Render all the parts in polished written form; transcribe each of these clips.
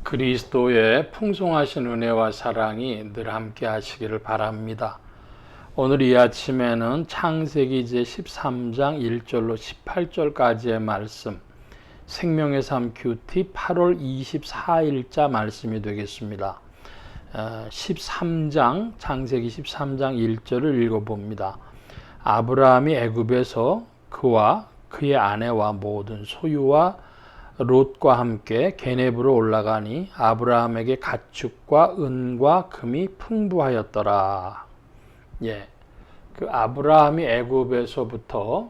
그리스도의 풍성하신 은혜와 사랑이 늘 함께 하시기를 바랍니다. 오늘 이 아침에는 창세기 제13장 1절로 18절까지의 말씀, 생명의 삶 큐티 8월 24일자 말씀이 되겠습니다. 13장, 창세기 13장 1절을 읽어봅니다. 아브라함이 애굽에서 그와 그의 아내와 모든 소유와 롯과 함께 게네브로 올라가니 아브라함에게 가축과 은과 금이 풍부하였더라. 그 아브라함이 애굽에서부터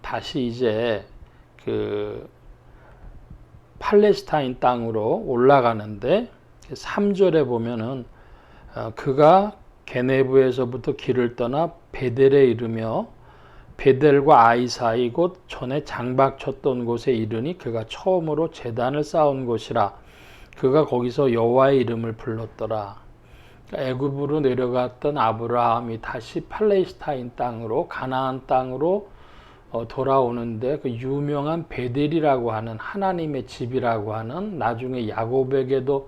다시 이제 그 팔레스타인 땅으로 올라가는데 3절에 보면은 그가 게네브에서부터 길을 떠나 베델에 이르며 베델과 아이 사이 곧 전에 장박 쳤던 곳에 이르니 그가 처음으로 제단을 쌓은 곳이라. 그가 거기서 여호와의 이름을 불렀더라. 애굽으로 내려갔던 아브라함이 다시 팔레스타인 땅으로 가나안 땅으로 돌아오는데 그 유명한 베델이라고 하는 하나님의 집이라고 하는 나중에 야곱에게도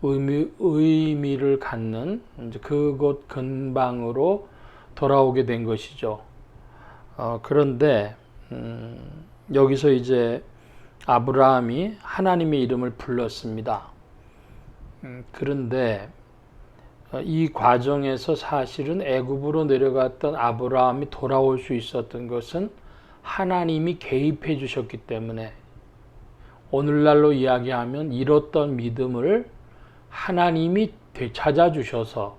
의미를 갖는 그곳 근방으로 돌아오게 된 것이죠. 그런데 여기서 이제 아브라함이 하나님의 이름을 불렀습니다. 그런데 이 과정에서 사실은 애굽으로 내려갔던 아브라함이 돌아올 수 있었던 것은 하나님이 개입해 주셨기 때문에, 오늘날로 이야기하면 잃었던 믿음을 하나님이 되찾아 주셔서,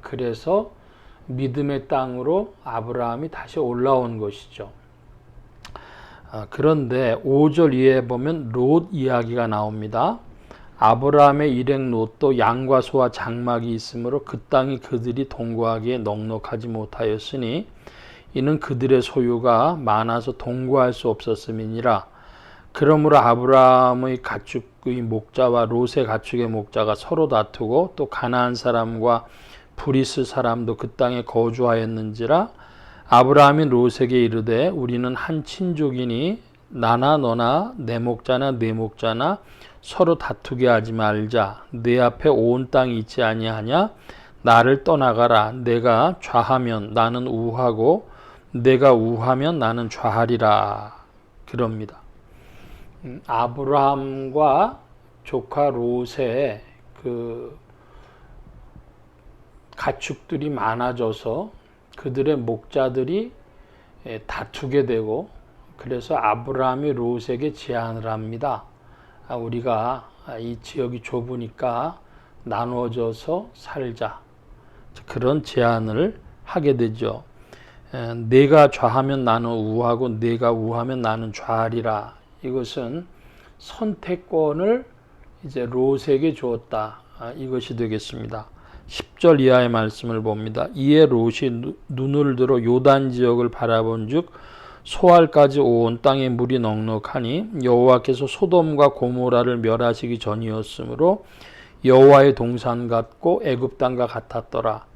그래서 믿음의 땅으로 아브라함이 다시 올라온 것이죠. 그런데 5절 이하에 보면 롯 이야기가 나옵니다. 아브라함의 일행 롯도 양과 소와 장막이 있으므로 그 땅이 그들이 동거하기에 넉넉하지 못하였으니 이는 그들의 소유가 많아서 동거할 수 없었음이니라. 그러므로 아브라함의 가축의 목자와 롯의 가축의 목자가 서로 다투고 또 가나안 사람과 브리스 사람도 그 땅에 거주하였는지라. 아브라함이 롯에게 이르되 우리는 한 친족이니 나나 너나 내 목자나 네 목자나 서로 다투게 하지 말자. 내 앞에 온 땅이 있지 아니하냐? 나를 떠나가라. 내가 좌하면 나는 우하고 내가 우하면 나는 좌하리라. 그럽니다. 아브라함과 조카 롯의 그 가축들이 많아져서 그들의 목자들이 다투게 되고, 그래서 아브라함이 롯에게 제안을 합니다. 우리가 이 지역이 좁으니까 나누어져서 살자. 그런 제안을 하게 되죠. 내가 좌하면 나는 우하고 내가 우하면 나는 좌하리라. 이것은 선택권을 이제 롯에게 주었다. 이것이 되겠습니다. 10절 이하의 말씀을 봅니다. 이에 롯이 눈을 들어 요단 지역을 바라본즉 소알까지 온 땅에 물이 넉넉하니 여호와께서 소돔과 고모라를 멸하시기 전이었으므로 여호와의 동산 같고 애굽 땅과 같았더라.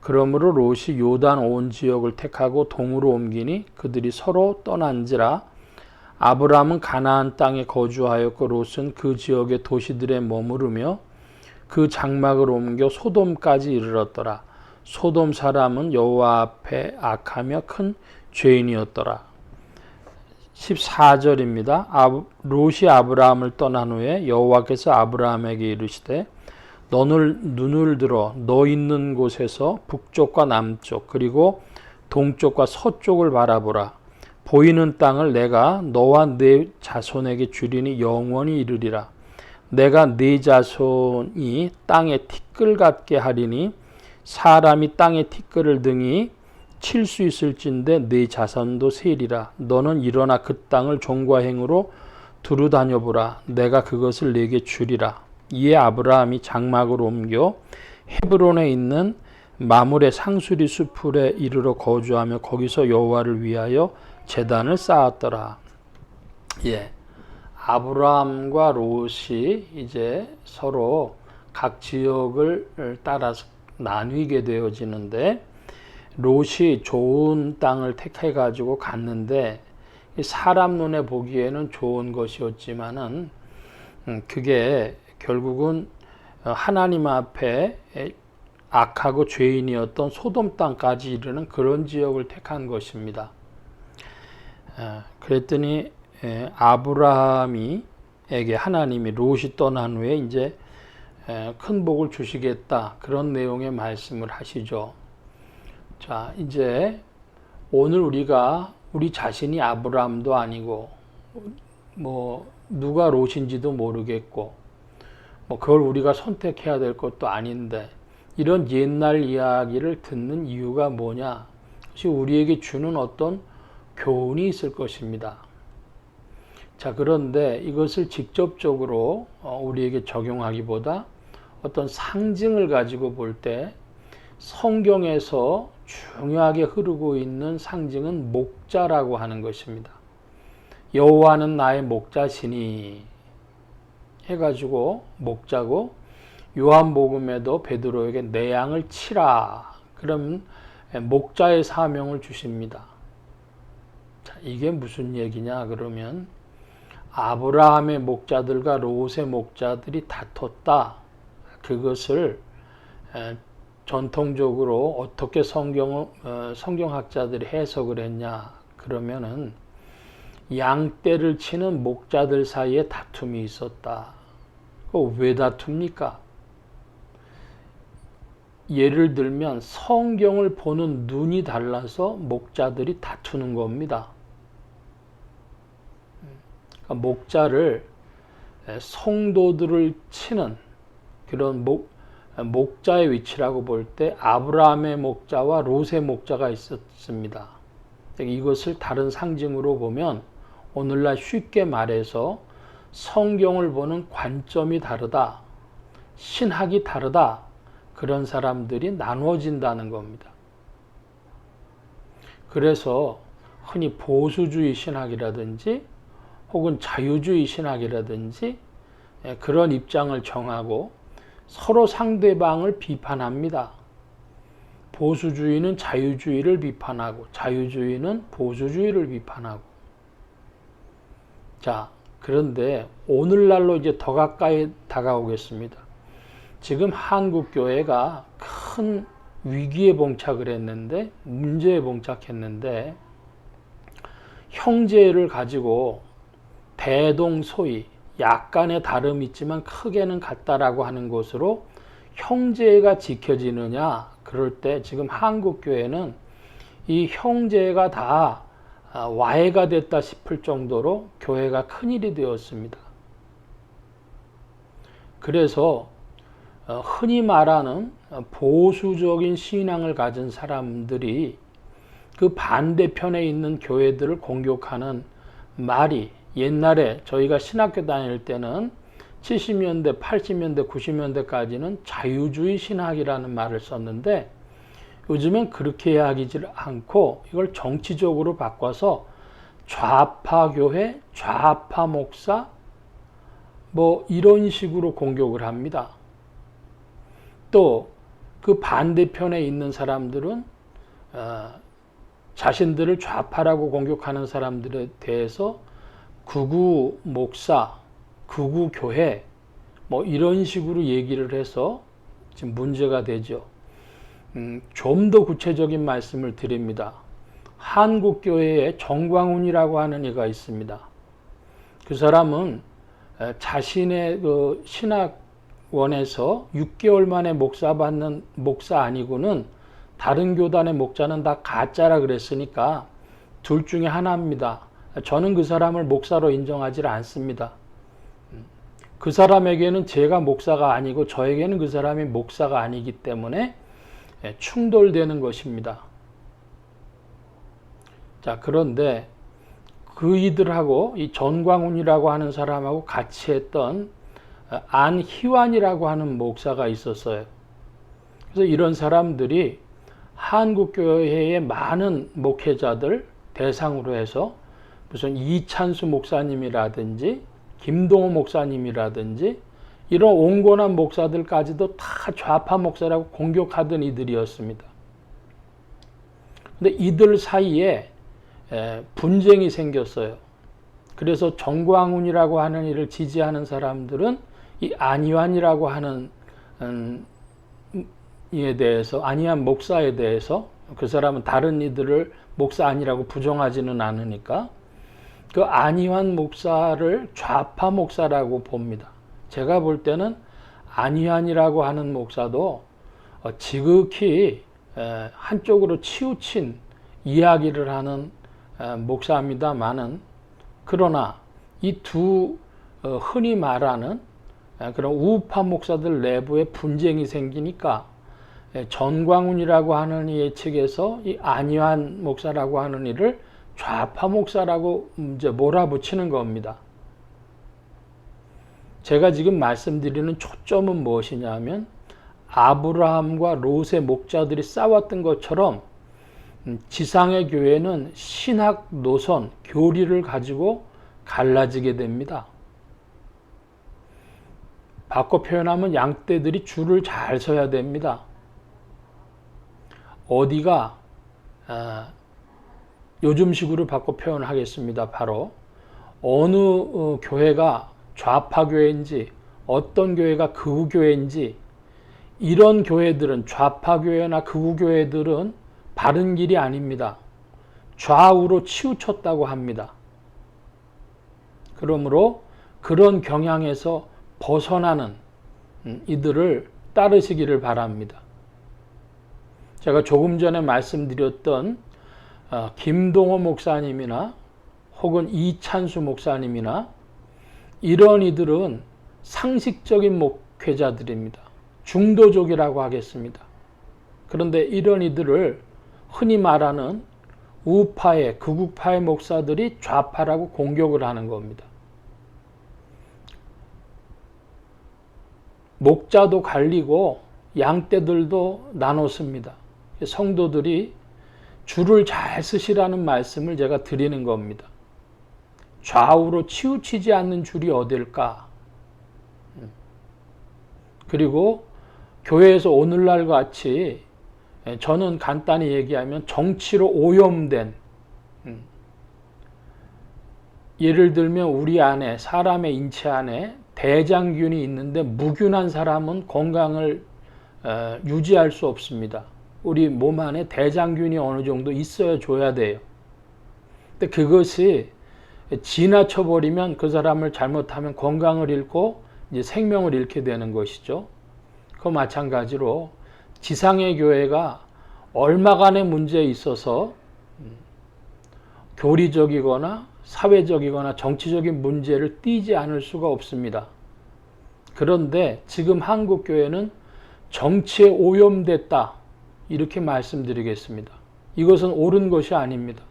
그러므로 롯이 요단 온 지역을 택하고 동으로 옮기니 그들이 서로 떠난지라. 아브라함은 가나안 땅에 거주하였고 롯은 그 지역의 도시들에 머무르며 그 장막을 옮겨 소돔까지 이르렀더라. 소돔 사람은 여호와 앞에 악하며 큰 죄인이었더라. 14절입니다. 롯이 아브라함을 떠난 후에 여호와께서 아브라함에게 이르시되 너는 눈을 들어 너 있는 곳에서 북쪽과 남쪽 그리고 동쪽과 서쪽을 바라보라. 보이는 땅을 내가 너와 네 자손에게 주리니 영원히 이르리라. 내가 네 자손이 땅에 티끌 같게 하리니 사람이 땅에 티끌을 등이 칠 수 있을진데 네 자손도 세리라. 너는 일어나 그 땅을 종과 행으로 두루 다녀보라. 내가 그것을 네게 주리라. 이에 아브라함이 장막을 옮겨 헤브론에 있는 마물의 상수리 수풀에 이르러 거주하며 거기서 여호와를 위하여 제단을 쌓았더라. 아브라함과 롯이 이제 서로 각 지역을 따라서 나뉘게 되어지는데, 롯이 좋은 땅을 택해 가지고 갔는데 사람 눈에 보기에는 좋은 것이었지만은 그게 결국은 하나님 앞에 악하고 죄인이었던 소돔 땅까지 이르는 그런 지역을 택한 것입니다. 그랬더니 아브라함에게 하나님이 롯이 떠난 후에 이제 큰 복을 주시겠다, 그런 내용의 말씀을 하시죠. 자, 이제 오늘 우리 자신이 아브라함도 아니고 뭐 누가 롯인지도 모르겠고 뭐 그걸 우리가 선택해야 될 것도 아닌데, 이런 옛날 이야기를 듣는 이유가 뭐냐? 그것이 우리에게 주는 어떤 교훈이 있을 것입니다. 자, 그런데 이것을 직접적으로 우리에게 적용하기보다 어떤 상징을 가지고 볼 때 성경에서 중요하게 흐르고 있는 상징은 목자라고 하는 것입니다. 여호와는 나의 목자시니 해가지고 목자고, 요한복음에도 베드로에게 내 양을 치라, 그러면 목자의 사명을 주십니다. 자, 이게 무슨 얘기냐 그러면, 아브라함의 목자들과 롯의 목자들이 다퉜다. 그것을 전통적으로 어떻게 성경학자들이 해석을 했냐 그러면은, 양떼를 치는 목자들 사이에 다툼이 있었다. 왜 다툽니까? 예를 들면 성경을 보는 눈이 달라서 목자들이 다투는 겁니다. 그러니까 목자를, 성도들을 치는 그런 목자의 위치라고 볼 때 아브라함의 목자와 롯의 목자가 있었습니다. 이것을 다른 상징으로 보면 오늘날 쉽게 말해서 성경을 보는 관점이 다르다, 신학이 다르다, 그런 사람들이 나누어진다는 겁니다. 그래서 흔히 보수주의 신학이라든지 혹은 자유주의 신학이라든지 그런 입장을 정하고 서로 상대방을 비판합니다. 보수주의는 자유주의를 비판하고 자유주의는 보수주의를 비판하고. 자, 그런데 오늘날로 이제 더 가까이 다가오겠습니다. 지금 한국교회가 큰 위기에 봉착을 했는데, 문제에 봉착했는데, 형제를 가지고 대동소이, 약간의 다름이 있지만 크게는 같다라고 하는 것으로 형제가 지켜지느냐, 그럴 때 지금 한국교회는 이 형제가 다 와해가 됐다 싶을 정도로 교회가 큰일이 되었습니다. 그래서 흔히 말하는 보수적인 신앙을 가진 사람들이 그 반대편에 있는 교회들을 공격하는 말이, 옛날에 저희가 신학교 다닐 때는 70년대, 80년대, 90년대까지는 자유주의 신학이라는 말을 썼는데, 요즘엔 그렇게 이야기지 않고 이걸 정치적으로 바꿔서 좌파 교회, 좌파 목사 뭐 이런 식으로 공격을 합니다. 또 그 반대편에 있는 사람들은 자신들을 좌파라고 공격하는 사람들에 대해서 극우 목사, 극우 교회 뭐 이런 식으로 얘기를 해서 지금 문제가 되죠. 좀 더 구체적인 말씀을 드립니다. 한국교회에 정광훈이라고 하는 이가 있습니다. 그 사람은 자신의 그 신학원에서 6개월 만에 목사 받는 목사 아니고는 다른 교단의 목자는 다 가짜라 그랬으니까 둘 중에 하나입니다. 저는 그 사람을 목사로 인정하지 않습니다. 그 사람에게는 제가 목사가 아니고 저에게는 그 사람이 목사가 아니기 때문에 충돌되는 것입니다. 자, 그런데 그 이들하고 이 전광훈이라고 하는 사람하고 같이 했던 안희환이라고 하는 목사가 있었어요. 그래서 이런 사람들이 한국교회의 많은 목회자들 대상으로 해서 무슨 이찬수 목사님이라든지 김동호 목사님이라든지 이런 온건한 목사들까지도 다 좌파 목사라고 공격하던 이들이었습니다. 근데 이들 사이에 분쟁이 생겼어요. 그래서 정광훈이라고 하는 이를 지지하는 사람들은 이 안희환이라고 하는 이에 대해서, 안희환 목사에 대해서, 그 사람은 다른 이들을 목사 아니라고 부정하지는 않으니까 그 안희환 목사를 좌파 목사라고 봅니다. 제가 볼 때는 안희환이라고 하는 목사도 지극히 한쪽으로 치우친 이야기를 하는 목사입니다만은, 그러나 이 두 흔히 말하는 그런 우파 목사들 내부에 분쟁이 생기니까 전광훈이라고 하는 이의 측에서 이 안희환 목사라고 하는 이를 좌파 목사라고 이제 몰아붙이는 겁니다. 제가 지금 말씀드리는 초점은 무엇이냐면, 아브라함과 롯의 목자들이 싸웠던 것처럼 지상의 교회는 신학 노선, 교리를 가지고 갈라지게 됩니다. 바꿔 표현하면 양떼들이 줄을 잘 서야 됩니다. 어디가 요즘식으로 바꿔 표현하겠습니다. 바로 어느 교회가 좌파 교회인지, 어떤 교회가 극우 교회인지, 이런 교회들은, 좌파 교회나 극우 교회들은 바른 길이 아닙니다. 좌우로 치우쳤다고 합니다. 그러므로 그런 경향에서 벗어나는 이들을 따르시기를 바랍니다. 제가 조금 전에 말씀드렸던 김동호 목사님이나 혹은 이찬수 목사님이나 이런 이들은 상식적인 목회자들입니다. 중도적이라고 하겠습니다. 그런데 이런 이들을 흔히 말하는 우파의, 극우파의 목사들이 좌파라고 공격을 하는 겁니다. 목자도 갈리고 양떼들도 나눴습니다. 성도들이 줄을 잘 쓰시라는 말씀을 제가 드리는 겁니다. 좌우로 치우치지 않는 줄이 어딜까? 그리고 교회에서 오늘날 같이, 저는 간단히 얘기하면 정치로 오염된, 예를 들면 우리 안에, 사람의 인체 안에 대장균이 있는데 무균한 사람은 건강을 유지할 수 없습니다. 우리 몸 안에 대장균이 어느 정도 있어야 줘야 돼요. 근데 그것이 지나쳐 버리면 그 사람을 잘못하면 건강을 잃고 이제 생명을 잃게 되는 것이죠. 그 마찬가지로 지상의 교회가 얼마간의 문제에 있어서 교리적이거나 사회적이거나 정치적인 문제를 띄지 않을 수가 없습니다. 그런데 지금 한국 교회는 정치에 오염됐다, 이렇게 말씀드리겠습니다. 이것은 옳은 것이 아닙니다.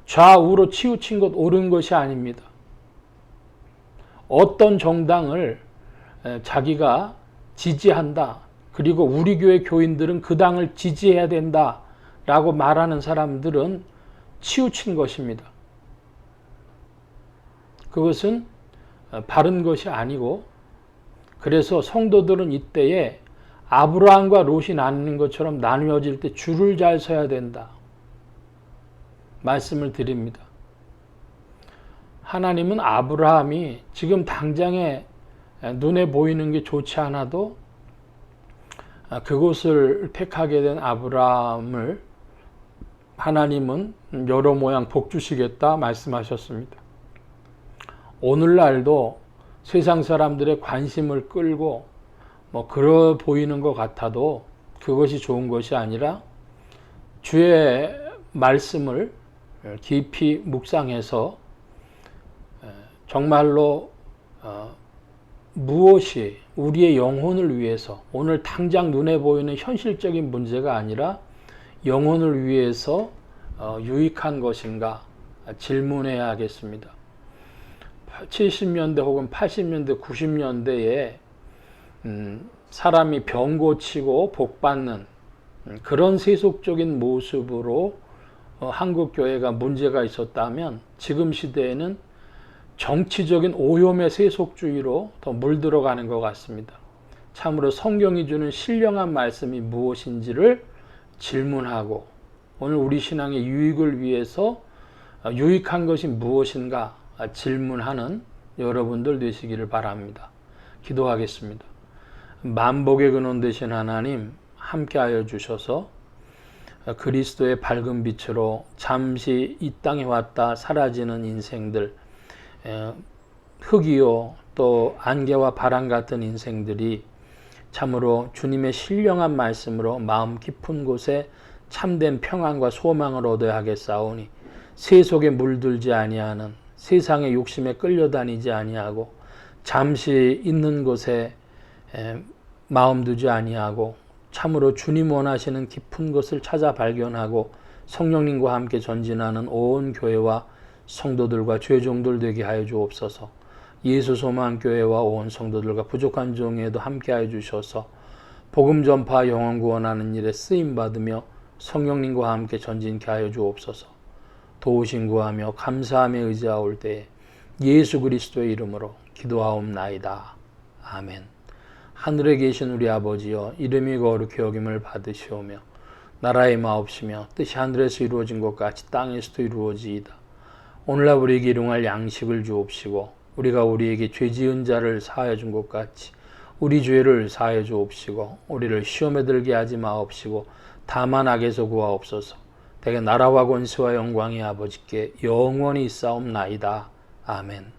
좌우로 치우친 것 옳은 것이 아닙니다. 어떤 정당을 자기가 지지한다, 그리고 우리 교회 교인들은 그 당을 지지해야 된다 라고 말하는 사람들은 치우친 것입니다. 그것은 바른 것이 아니고, 그래서 성도들은 이때에 아브라함과 롯이 나누는 것처럼 나누어질 때 줄을 잘 서야 된다 말씀을 드립니다. 하나님은 아브라함이 지금 당장에 눈에 보이는 게 좋지 않아도 그곳을 택하게 된 아브라함을 하나님은 여러 모양 복 주시겠다 말씀하셨습니다. 오늘날도 세상 사람들의 관심을 끌고 그러 보이는 것 같아도 그것이 좋은 것이 아니라 주의 말씀을 깊이 묵상해서 정말로 무엇이 우리의 영혼을 위해서, 오늘 당장 눈에 보이는 현실적인 문제가 아니라 영혼을 위해서 유익한 것인가 질문해야 하겠습니다. 70년대 혹은 80년대, 90년대에 사람이 병 고치고 복 받는 그런 세속적인 모습으로 한국 교회가 문제가 있었다면, 지금 시대에는 정치적인 오염의 세속주의로 더 물들어가는 것 같습니다. 참으로 성경이 주는 신령한 말씀이 무엇인지를 질문하고, 오늘 우리 신앙의 유익을 위해서 유익한 것이 무엇인가 질문하는 여러분들 되시기를 바랍니다. 기도하겠습니다. 만복의 근원 되신 하나님 함께하여 주셔서 그리스도의 밝은 빛으로 잠시 이 땅에 왔다 사라지는 인생들, 흙이요 또 안개와 바람 같은 인생들이 참으로 주님의 신령한 말씀으로 마음 깊은 곳에 참된 평안과 소망을 얻어야 하겠사오니 세속에 물들지 아니하는, 세상의 욕심에 끌려다니지 아니하고 잠시 있는 곳에 마음 두지 아니하고 참으로 주님 원하시는 깊은 것을 찾아 발견하고 성령님과 함께 전진하는 온 교회와 성도들과 죄종들 되게 하여 주옵소서. 예수 소망교회와 온 성도들과 부족한 종에도 함께 하여 주셔서 복음 전파 영혼 구원하는 일에 쓰임 받으며 성령님과 함께 전진케 하여 주옵소서. 도우심 구하며 감사함에 의지하올 때에 예수 그리스도의 이름으로 기도하옵나이다. 아멘. 하늘에 계신 우리 아버지여, 이름이 거룩히 여김을 받으시오며 나라의 마옵시며 뜻이 하늘에서 이루어진 것 같이 땅에서도 이루어지이다. 오늘날 우리에게 일용할 양식을 주옵시고 우리가 우리에게 죄 지은 자를 사하여 준 것 같이 우리 죄를 사하여 주옵시고 우리를 시험에 들게 하지 마옵시고 다만 악에서 구하옵소서. 대개 나라와 권세와 영광이 아버지께 영원히 있사옵나이다. 아멘.